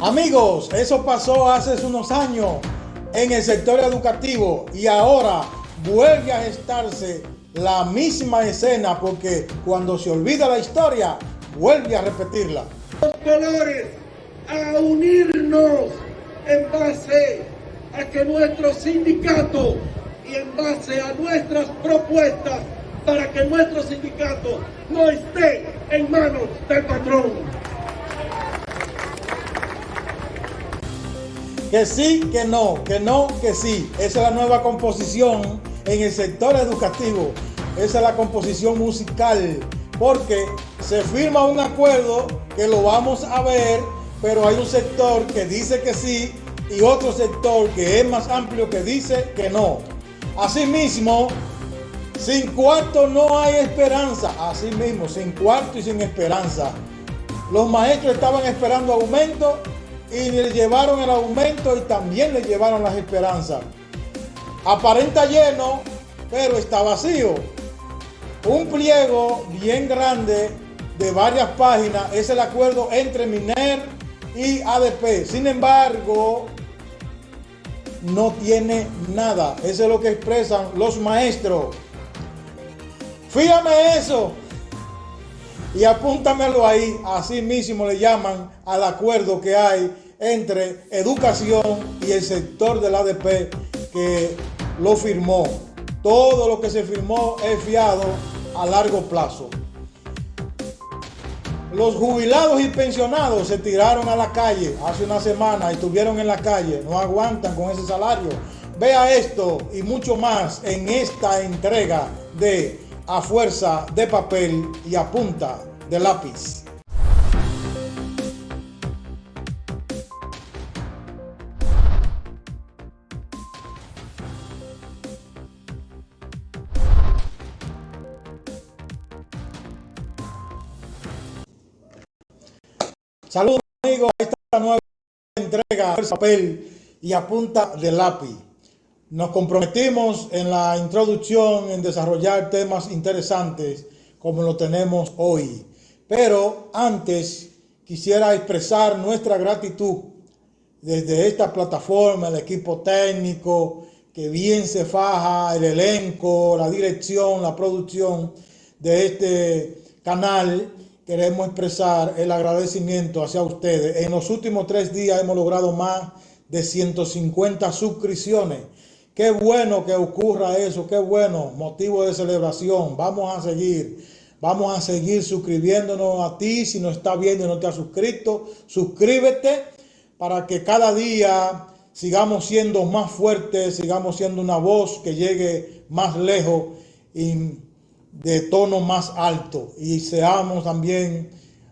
Amigos, eso pasó hace unos años en el sector educativo y ahora vuelve a gestarse la misma escena porque cuando se olvida la historia, vuelve a repetirla. Los colores a unirnos en base a que nuestro sindicato y en base a nuestras propuestas para que nuestro sindicato no esté en manos del patrón. Que sí, que no, que no, que sí. Esa es la nueva composición en el sector educativo. Esa es la composición musical. Porque se firma un acuerdo que lo vamos a ver, pero hay un sector que dice que sí y otro sector que es más amplio que dice que no. Asimismo, sin cuarto no hay esperanza. Asimismo, sin cuarto y sin esperanza. Los maestros estaban esperando aumento y le llevaron el aumento y también le llevaron las esperanzas. Aparenta lleno, pero está vacío. Un pliego bien grande de varias páginas es el acuerdo entre MINER y ADP. Sin embargo, no tiene nada. Eso es lo que expresan los maestros. Fíjame eso y apúntamelo ahí. Así mismo le llaman al acuerdo que hay entre educación y el sector del ADP que lo firmó. Todo lo que se firmó es fiado a largo plazo. Los jubilados y pensionados se tiraron a la calle hace una semana y estuvieron en la calle. No aguantan con ese salario. Vea esto y mucho más en esta entrega de A Fuerza de Papel y a Punta de Lápiz. Saludos amigos a esta nueva entrega de papel y a punta de lápiz. Nos comprometimos en la introducción en desarrollar temas interesantes como lo tenemos hoy. Pero antes quisiera expresar nuestra gratitud desde esta plataforma, el equipo técnico que bien se faja, el elenco, la dirección, la producción de este canal. Queremos expresar el agradecimiento hacia ustedes. En los últimos 3 días hemos logrado más de 150 suscripciones. Qué bueno que ocurra eso, qué bueno, motivo de celebración. Vamos a seguir suscribiéndonos a ti. Si no estás viendo y no te has suscrito, suscríbete para que cada día sigamos siendo más fuertes, sigamos siendo una voz que llegue más lejos y de tono más alto, y seamos también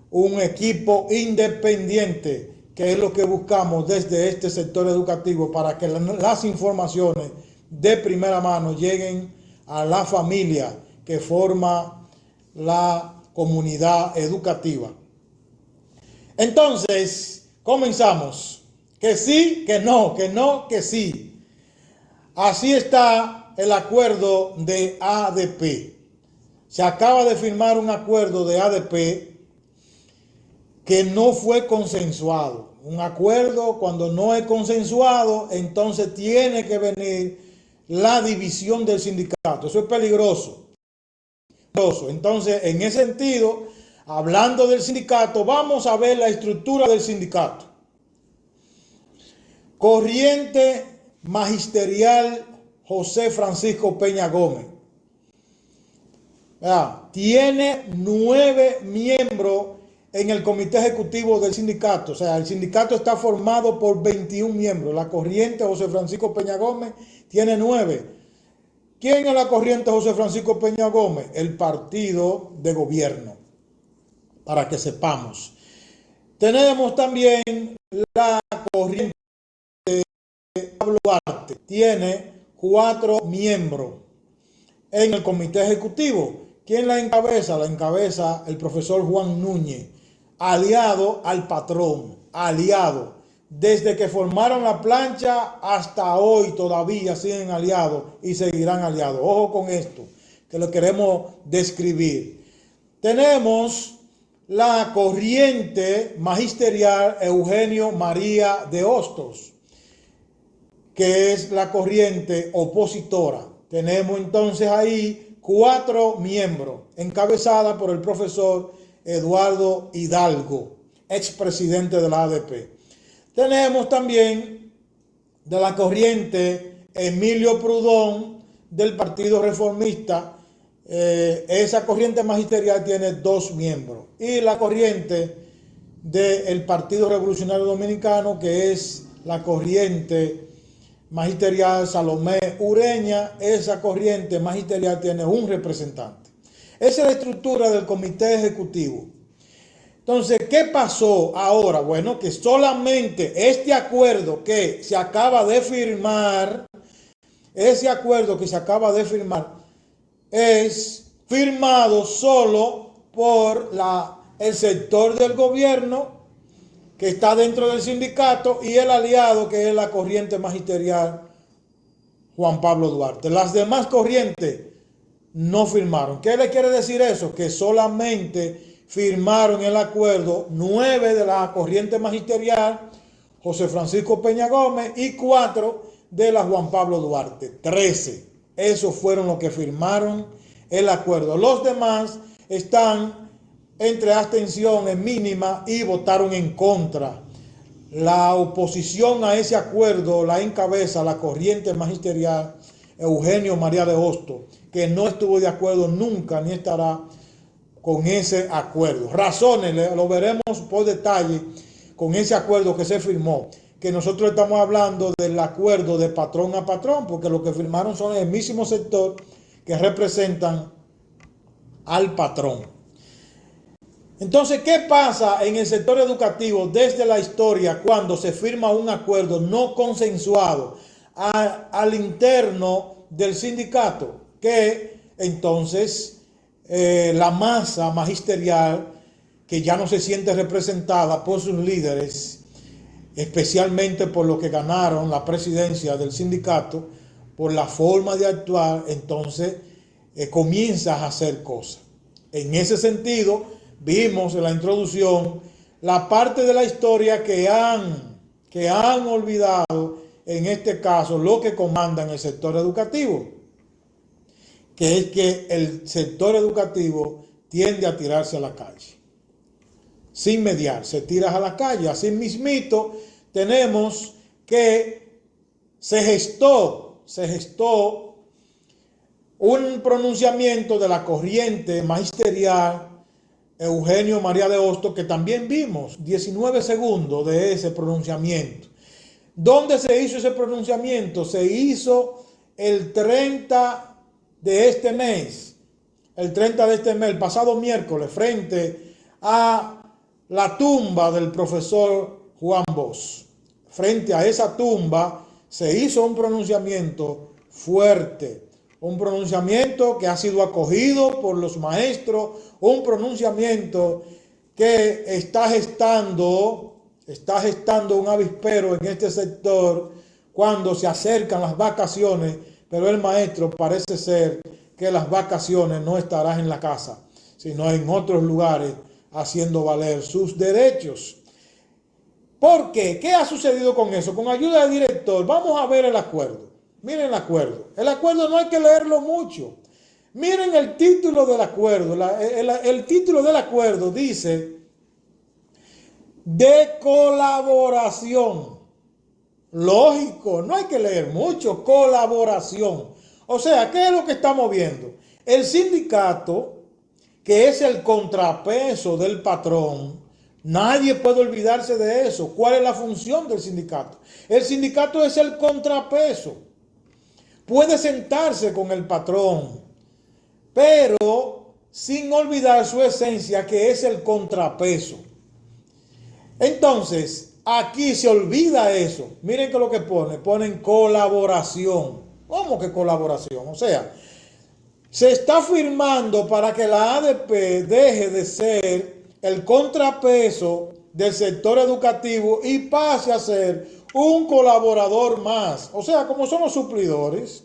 un equipo independiente, que es lo que buscamos desde este sector educativo, para que las informaciones de primera mano lleguen a la familia que forma la comunidad educativa. Entonces, comenzamos. Que sí, que no, que no, que sí. Así está el acuerdo de ADP. Se acaba de firmar un acuerdo de ADP que no fue consensuado. Un acuerdo, cuando no es consensuado, entonces tiene que venir la división del sindicato. Eso es peligroso. Entonces, en ese sentido, hablando del sindicato, vamos a ver la estructura del sindicato. Corriente Magisterial José Francisco Peña Gómez. Tiene 9 miembros en el comité ejecutivo del sindicato. O sea, el sindicato está formado por 21 miembros. La corriente José Francisco Peña Gómez tiene 9. ¿Quién es la corriente José Francisco Peña Gómez? El partido de gobierno, para que sepamos. Tenemos también la corriente de Pablo Duarte. Tiene 4 miembros en el comité ejecutivo. ¿Quién la encabeza? La encabeza el profesor Juan Núñez, aliado al patrón, aliado. Desde que formaron la plancha hasta hoy todavía siguen aliados y seguirán aliados. Ojo con esto, que lo queremos describir. Tenemos la corriente magisterial Eugenio María de Hostos, que es la corriente opositora. Tenemos entonces ahí 4 miembros, encabezada por el profesor Eduardo Hidalgo, expresidente de la ADP. Tenemos también de la corriente Emilio Prudón del Partido Reformista. Esa corriente magisterial tiene 2 miembros. Y la corriente del Partido Revolucionario Dominicano, que es la corriente magisterial Salomé Ureña, esa corriente magisterial tiene un representante. Esa es la estructura del comité ejecutivo. Entonces, ¿qué pasó ahora? Bueno, que solamente este acuerdo que se acaba de firmar, es firmado solo por el sector del gobierno que está dentro del sindicato y el aliado que es la corriente magisterial Juan Pablo Duarte. Las demás corrientes no firmaron. ¿Qué le quiere decir eso? Que solamente firmaron el acuerdo 9 de la corriente magisterial José Francisco Peña Gómez y 4 de la Juan Pablo Duarte. 13. Esos fueron los que firmaron el acuerdo. Los demás están entre abstenciones mínimas y votaron en contra. La oposición a ese acuerdo la encabeza la corriente magisterial Eugenio María de Hostos, que no estuvo de acuerdo nunca ni estará con ese acuerdo. Razones, lo veremos por detalle con ese acuerdo que se firmó, que nosotros estamos hablando del acuerdo de patrón a patrón, porque lo que firmaron son el mismo sector que representan al patrón. Entonces, ¿qué pasa en el sector educativo desde la historia cuando se firma un acuerdo no consensuado al interno del sindicato? Que entonces la masa magisterial, que ya no se siente representada por sus líderes, especialmente por los que ganaron la presidencia del sindicato, por la forma de actuar, entonces comienzas a hacer cosas. En ese sentido, vimos en la introducción la parte de la historia que han olvidado, en este caso, lo que comandan el sector educativo, que es que el sector educativo tiende a tirarse a la calle. Sin mediar, se tira a la calle. Así mismito, tenemos que se gestó un pronunciamiento de la corriente magisterial Eugenio María de Hostos, que también vimos 19 segundos de ese pronunciamiento. ¿Dónde se hizo ese pronunciamiento? Se hizo el 30 de este mes, el pasado miércoles, frente a la tumba del profesor Juan Bosch. Frente a esa tumba se hizo un pronunciamiento fuerte, un pronunciamiento que ha sido acogido por los maestros, un pronunciamiento que está gestando un avispero en este sector cuando se acercan las vacaciones, pero el maestro parece ser que las vacaciones no estará en la casa, sino en otros lugares haciendo valer sus derechos. ¿Por qué? ¿Qué ha sucedido con eso? Con ayuda del director, vamos a ver el acuerdo. Miren el acuerdo. El acuerdo no hay que leerlo mucho. Miren el título del acuerdo. El título del acuerdo dice de colaboración. Lógico, no hay que leer mucho. Colaboración. O sea, ¿qué es lo que estamos viendo? El sindicato, que es el contrapeso del patrón, nadie puede olvidarse de eso. ¿Cuál es la función del sindicato? El sindicato es el contrapeso. Puede sentarse con el patrón, pero sin olvidar su esencia, que es el contrapeso. Entonces, aquí se olvida eso. Miren que lo que ponen colaboración. ¿Cómo que colaboración? O sea, se está firmando para que la ADP deje de ser el contrapeso del sector educativo y pase a ser un colaborador más. O sea, como son los suplidores,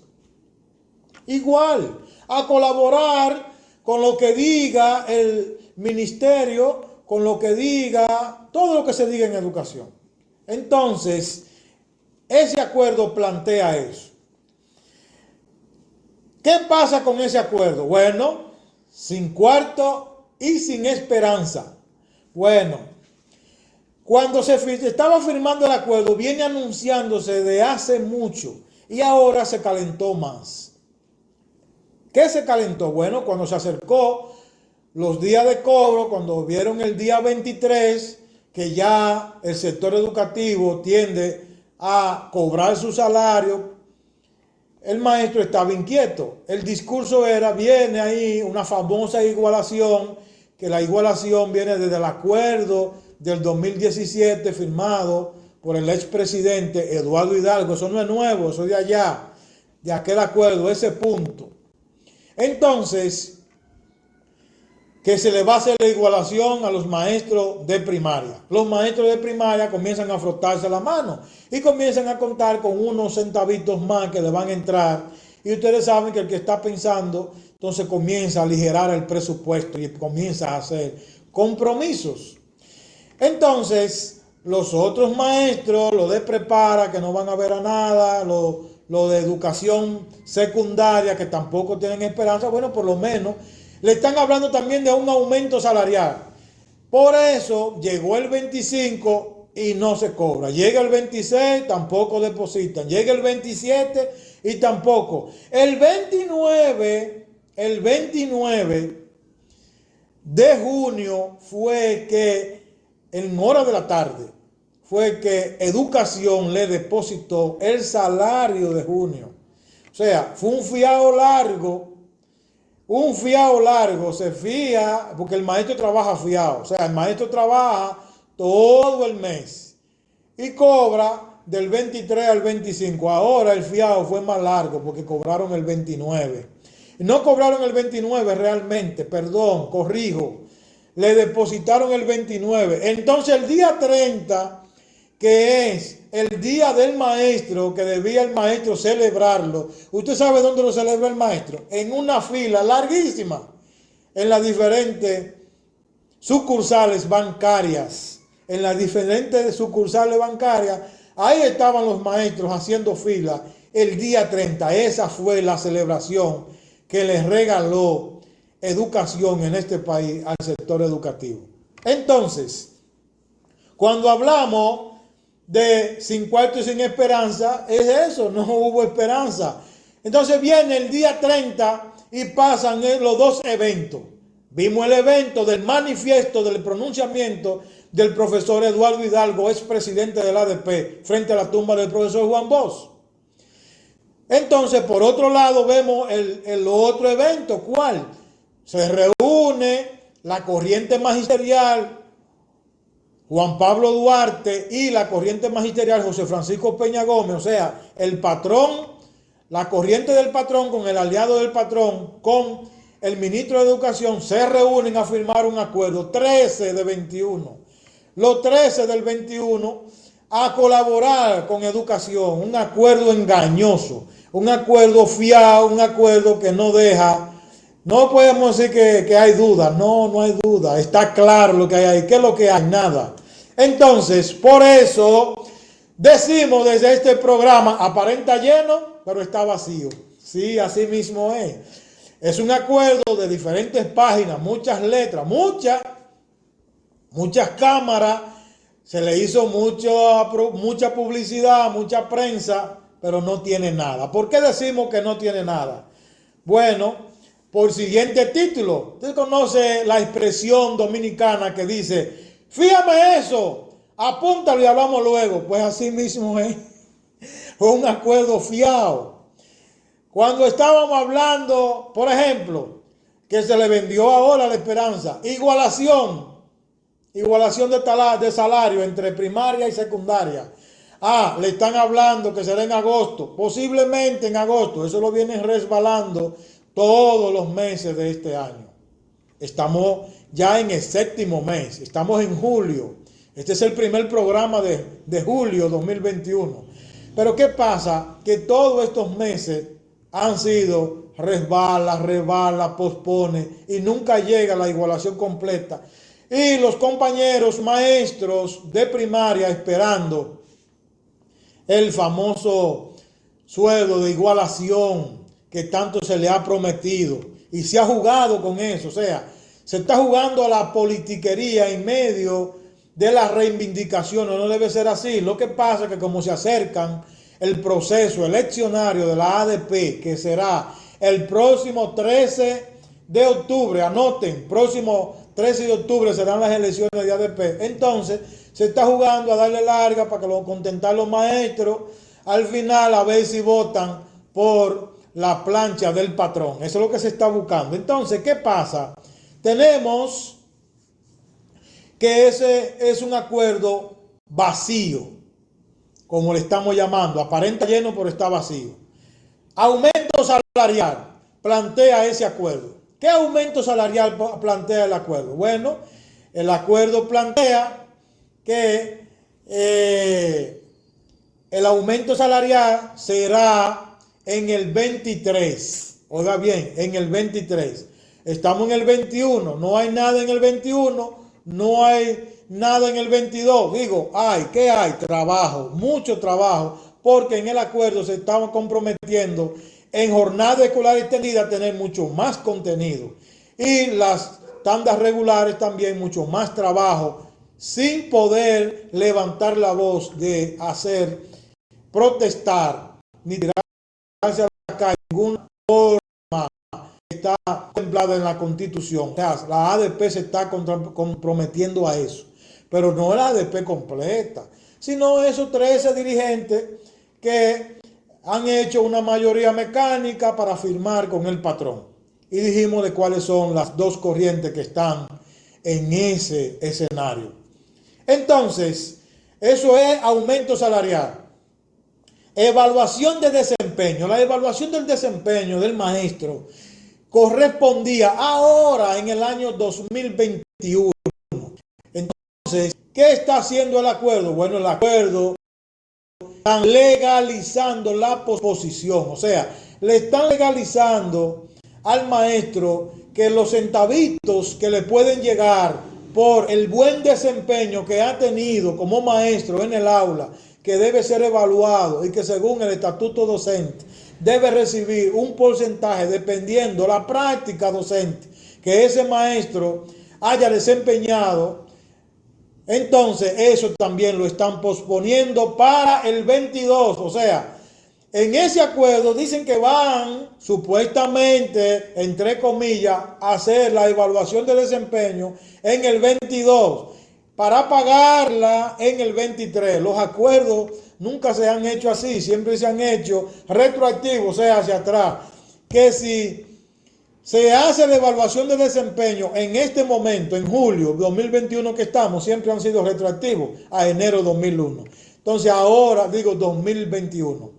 igual, a colaborar con lo que diga el ministerio con lo que diga, todo lo que se diga en educación. Entonces, ese acuerdo plantea eso. ¿Qué pasa con ese acuerdo? Bueno, sin cuarto y sin esperanza. Bueno, cuando se estaba firmando el acuerdo, viene anunciándose de hace mucho y ahora se calentó más. ¿Qué se calentó? Bueno, cuando se acercó los días de cobro, cuando vieron el día 23, que ya el sector educativo tiende a cobrar su salario, el maestro estaba inquieto. El discurso era, viene ahí una famosa igualación, que la igualación viene desde el acuerdo del 2017 firmado por el expresidente Eduardo Hidalgo. Eso no es nuevo, eso es de allá, de aquel acuerdo, ese punto. Entonces, que se le va a hacer la igualación a los maestros de primaria. Los maestros de primaria comienzan a frotarse la mano y comienzan a contar con unos centavitos más que le van a entrar. Y ustedes saben que el que está pensando, entonces comienza a aligerar el presupuesto y comienza a hacer compromisos. Entonces, los otros maestros, los de prepara, que no van a ver a nada, los de educación secundaria, que tampoco tienen esperanza, bueno, por lo menos le están hablando también de un aumento salarial. Por eso llegó el 25 y no se cobra. Llega el 26, tampoco depositan. Llega el 27 y tampoco. El 29 de junio fue que, en hora de la tarde, fue que Educación le depositó el salario de junio. O sea, fue un fiado largo. Un fiado largo, se fía, porque el maestro trabaja fiado. O sea, el maestro trabaja todo el mes y cobra del 23 al 25. Ahora el fiado fue más largo porque cobraron el 29. No cobraron el 29 realmente, perdón, corrijo. Le depositaron el 29. Entonces el día 30, que es el día del maestro, que debía el maestro celebrarlo. ¿Usted sabe dónde lo celebra el maestro? En una fila larguísima, en las diferentes sucursales bancarias. En las diferentes sucursales bancarias, ahí estaban los maestros haciendo fila el día 30. Esa fue la celebración que les regaló Educación en este país al sector educativo. Entonces, cuando hablamos de sin cuarto y sin esperanza, es eso, no hubo esperanza. Entonces viene el día 30 y pasan los dos eventos. Vimos el evento del manifiesto, del pronunciamiento del profesor Eduardo Hidalgo, expresidente del ADP, frente a la tumba del profesor Juan Bosch. Entonces, por otro lado, vemos el otro evento. ¿Cuál? Se reúne la corriente magisterial Juan Pablo Duarte y la corriente magisterial José Francisco Peña Gómez, o sea, el patrón, la corriente del patrón con el aliado del patrón, con el ministro de Educación, se reúnen a firmar un acuerdo, 13 de 21. Los 13 del 21 a colaborar con Educación, un acuerdo engañoso, un acuerdo fiado, un acuerdo que no deja. No podemos decir que hay duda, no hay duda, está claro lo que hay ahí. ¿Qué es lo que hay? Nada. Entonces, por eso decimos desde este programa, aparenta lleno, pero está vacío. Sí, así mismo es. Es un acuerdo de diferentes páginas, muchas letras, muchas cámaras, se le hizo mucha publicidad, mucha prensa, pero no tiene nada. ¿Por qué decimos que no tiene nada? Bueno, por siguiente título, usted conoce la expresión dominicana que dice, fíjame eso, apúntalo y hablamos luego. Pues así mismo es, fue un acuerdo fiado. Cuando estábamos hablando, por ejemplo, que se le vendió ahora la esperanza, igualación de salario entre primaria y secundaria. Le están hablando que será en agosto, posiblemente en agosto, eso lo vienen resbalando todos los meses de este año. Estamos ya en el séptimo mes, estamos en julio. Este es el primer programa de julio 2021. Pero ¿qué pasa? Que todos estos meses han sido resbala, pospone y nunca llega la igualación completa. Y los compañeros maestros de primaria esperando el famoso sueldo de igualación que tanto se le ha prometido. Y se ha jugado con eso. O sea, se está jugando a la politiquería en medio de las reivindicaciones. No debe ser así. Lo que pasa es que como se acercan el proceso eleccionario de la ADP, que será el próximo 13 de octubre, anoten, próximo 13 de octubre serán las elecciones de ADP, entonces se está jugando a darle larga para que lo contentar los maestros, al final a ver si votan por la plancha del patrón. Eso es lo que se está buscando. Entonces, ¿qué pasa? Tenemos que ese es un acuerdo vacío, como le estamos llamando, aparenta lleno pero está vacío. Aumento salarial, plantea ese acuerdo. ¿Qué aumento salarial plantea el acuerdo? Bueno, el acuerdo plantea que el aumento salarial será en el 23. Oiga bien, en el 23. Estamos en el 21, no hay nada en el 21, no hay nada en el 22. Digo, ¿qué hay? Trabajo, mucho trabajo, porque en el acuerdo se estaban comprometiendo en jornada escolar extendida a tener mucho más contenido y las tandas regulares también mucho más trabajo, sin poder levantar la voz de hacer protestar ni tirarse a la calle de ninguna forma que está contemplada en la Constitución. O sea, la ADP se está comprometiendo a eso, pero no la ADP completa, sino esos 13 dirigentes que han hecho una mayoría mecánica para firmar con el patrón. Y dijimos de cuáles son las dos corrientes que están en ese escenario. Entonces, eso es aumento salarial. Evaluación de desempeño. La evaluación del desempeño del maestro correspondía ahora en el año 2021. Entonces, ¿qué está haciendo el acuerdo? Bueno, el acuerdo están legalizando la posposición, o sea, le están legalizando al maestro que los centavitos que le pueden llegar por el buen desempeño que ha tenido como maestro en el aula, que debe ser evaluado y que según el estatuto docente debe recibir un porcentaje dependiendo la práctica docente que ese maestro haya desempeñado. Entonces eso también lo están posponiendo para el 22. O sea, en ese acuerdo dicen que van supuestamente, entre comillas, a hacer la evaluación de desempeño en el 22 para pagarla en el 23. Los acuerdos nunca se han hecho así, siempre se han hecho retroactivos, o sea, hacia atrás. Que si se hace la evaluación de desempeño en este momento, en julio 2021 que estamos, siempre han sido retroactivos a enero 2001. Entonces ahora, digo 2021,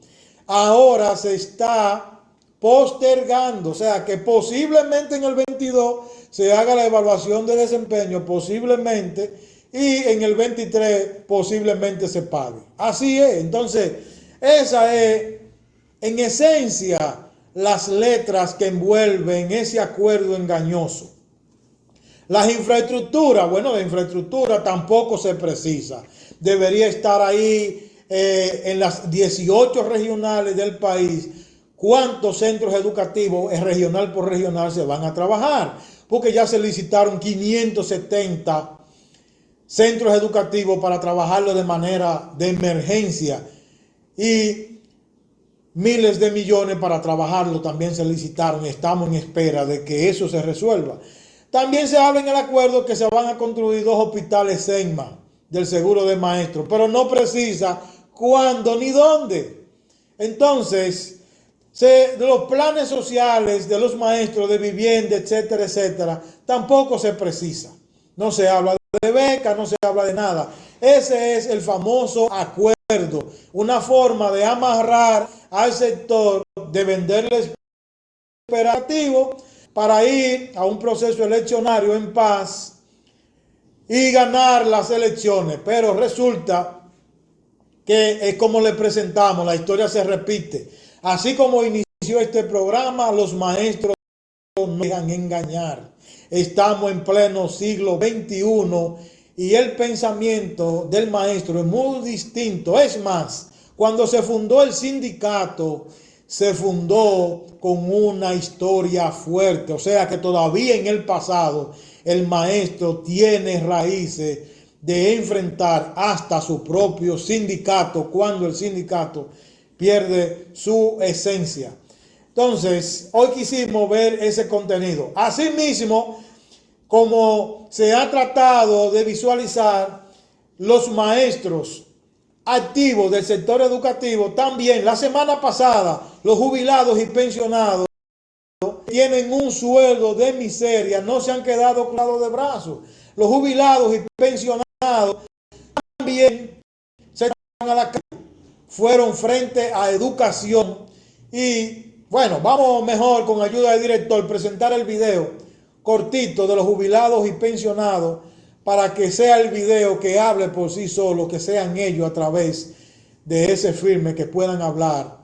ahora se está postergando, o sea que posiblemente en el 22 se haga la evaluación de desempeño, posiblemente, y en el 23 posiblemente se pague. Así es. Entonces, esa es en esencia las letras que envuelven ese acuerdo engañoso. Las infraestructuras, bueno, la infraestructura tampoco se precisa. Debería estar ahí en las 18 regionales del país. ¿Cuántos centros educativos regional por regional se van a trabajar? Porque ya se licitaron 570 centros educativos para trabajarlo de manera de emergencia y miles de millones para trabajarlo también se licitaron y estamos en espera de que eso se resuelva. También se habla en el acuerdo que se van a construir 2 hospitales SENMA del seguro de maestros, pero no precisa cuándo ni dónde. Entonces, de los planes sociales de los maestros de vivienda, etcétera, etcétera, tampoco se precisa. No se habla de becas, no se habla de nada. Ese es el famoso acuerdo, una forma de amarrar al sector, de venderles operativo para ir a un proceso eleccionario en paz y ganar las elecciones. Pero resulta que es como le presentamos, la historia se repite. Así como inició este programa, los maestros no dejan engañar. estamos en pleno siglo XXI y el pensamiento del maestro es muy distinto. Es más, cuando se fundó el sindicato, se fundó con una historia fuerte, o sea que todavía en el pasado el maestro tiene raíces de enfrentar hasta su propio sindicato cuando el sindicato pierde su esencia. Entonces, hoy quisimos ver ese contenido. Asimismo, como se ha tratado de visualizar los maestros activos del sector educativo, también la semana pasada los jubilados y pensionados tienen un sueldo de miseria, no se han quedado cruzados de brazos. Los jubilados y pensionados también se van a la calle, fueron frente a educación. Y bueno, vamos mejor con ayuda del director presentar el video cortito de los jubilados y pensionados para que sea el video que hable por sí solo, que sean ellos a través de ese firme que puedan hablar,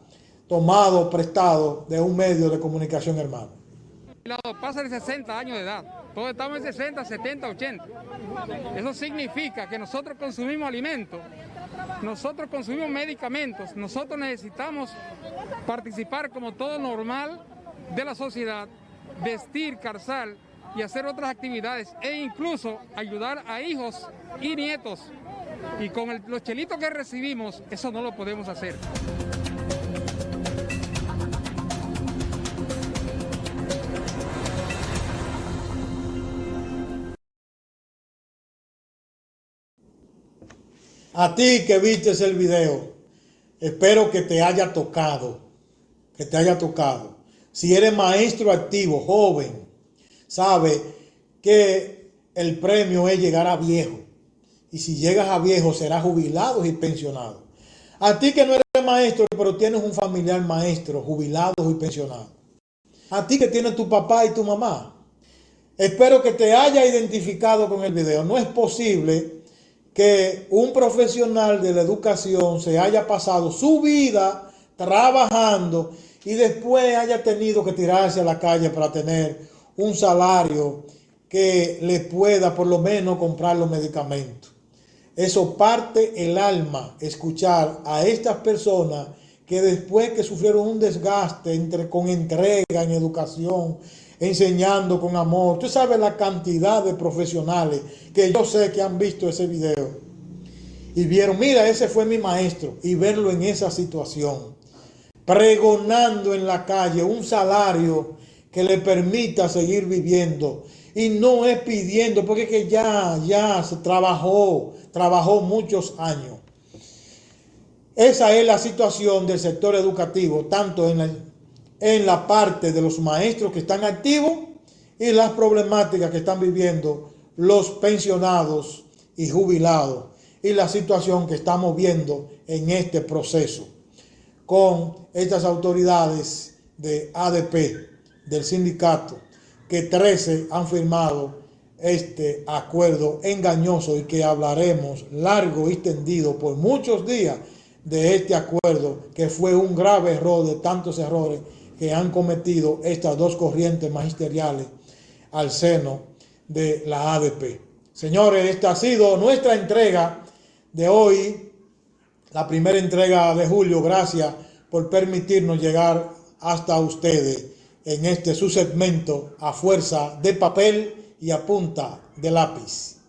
tomado, prestado de un medio de comunicación hermano. Pasa de 60 años de edad, todos estamos en 60, 70, 80. Eso significa que nosotros consumimos alimentos, nosotros consumimos medicamentos, nosotros necesitamos participar como todo normal de la sociedad, vestir, calzar y hacer otras actividades e incluso ayudar a hijos y nietos. Y con los chelitos que recibimos, eso no lo podemos hacer. A ti que viste el video, espero que te haya tocado, Si eres maestro activo, joven, sabe que el premio es llegar a viejo. Y si llegas a viejo, serás jubilado y pensionado. A ti que no eres maestro, pero tienes un familiar maestro, jubilado y pensionado. A ti que tienes tu papá y tu mamá. Espero que te haya identificado con el video. No es posible que un profesional de la educación se haya pasado su vida trabajando y después haya tenido que tirarse a la calle para tener un salario que le pueda por lo menos comprar los medicamentos. Eso parte el alma, escuchar a estas personas que después que sufrieron un desgaste con entrega en educación, enseñando con amor. Tú sabes la cantidad de profesionales que yo sé que han visto ese video y vieron, mira, ese fue mi maestro, y verlo en esa situación, pregonando en la calle un salario que le permita seguir viviendo. Y no es pidiendo, porque es que ya se trabajó muchos años. Esa es la situación del sector educativo, tanto en la parte de los maestros que están activos y las problemáticas que están viviendo los pensionados y jubilados, y la situación que estamos viendo en este proceso con estas autoridades de ADP, del sindicato, que 13 han firmado este acuerdo engañoso y que hablaremos largo y tendido por muchos días de este acuerdo, que fue un grave error de tantos errores que han cometido estas dos corrientes magisteriales al seno de la ADP. Señores, esta ha sido nuestra entrega de hoy, la primera entrega de julio. Gracias por permitirnos llegar hasta ustedes en este su segmento a fuerza de papel y a punta de lápiz.